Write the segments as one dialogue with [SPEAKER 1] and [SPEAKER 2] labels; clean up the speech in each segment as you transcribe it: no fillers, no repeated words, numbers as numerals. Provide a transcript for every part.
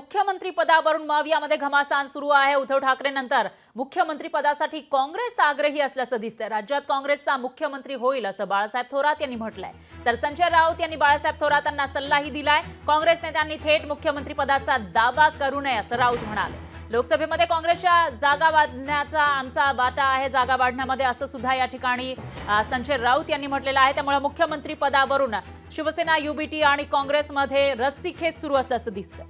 [SPEAKER 1] मुख्यमंत्री पदावरून मग यामध्ये घमासान सुरू आहे। उद्धव ठाकरे नंतर मुख्यमंत्री पदासाठी काँग्रेस आग्रही असल्याचं दिसतंय। राज्यात काँग्रेसचा मुख्यमंत्री होईल असं बाळासाहेब थोरात यांनी म्हटलंय। तर संजय राऊत यांनी बाळासाहेब थोरातांना सल्लाही दिलाय। काँग्रेस नेत्यांनी थेट मुख्यमंत्री पदाचा दावा करू नये असं राऊत म्हणाले। लोकसभेमध्ये काँग्रेसच्या जागा वाढण्याचा आमचा वाटा आहे, जागा वाढण्यामध्ये असं सुद्धा या ठिकाणी संजय राऊत यांनी म्हटलेलं आहे। त्यामुळे मुख्यमंत्री पदावरून शिवसेना, युबीटी आणि काँग्रेसमध्ये रस्सीखेच सुरू असल्याचं दिसतंय।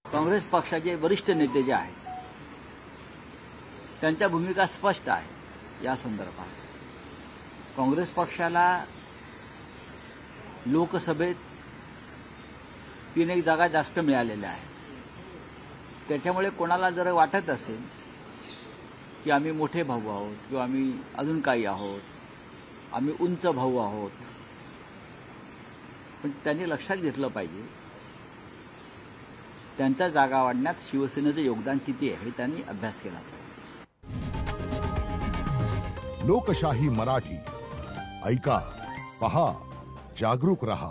[SPEAKER 2] काँग्रेस पक्षाचे वरिष्ठ नेते जे आहेत त्यांच्या भूमिका स्पष्ट आहे। या संदर्भात काँग्रेस पक्षाला लोकसभेत 3 जागा जास्त मिळालेल्या आहेत। त्याच्यामुळे कोणाला जर वाटत असेल की आम्ही मोठे भाऊ आहोत किंवा आम्ही अजून काही आहोत, आम्ही उंच भाऊ आहोत, पण त्यांनी लक्षात घेतलं पाहिजे त्यांच्या जागा वाढण्यात शिवसेनेचं योगदान किती आहे हे त्यांनी अभ्यास केला पाहिजे।
[SPEAKER 3] लोकशाही मराठी ऐका, पहा, जागरूक रहा।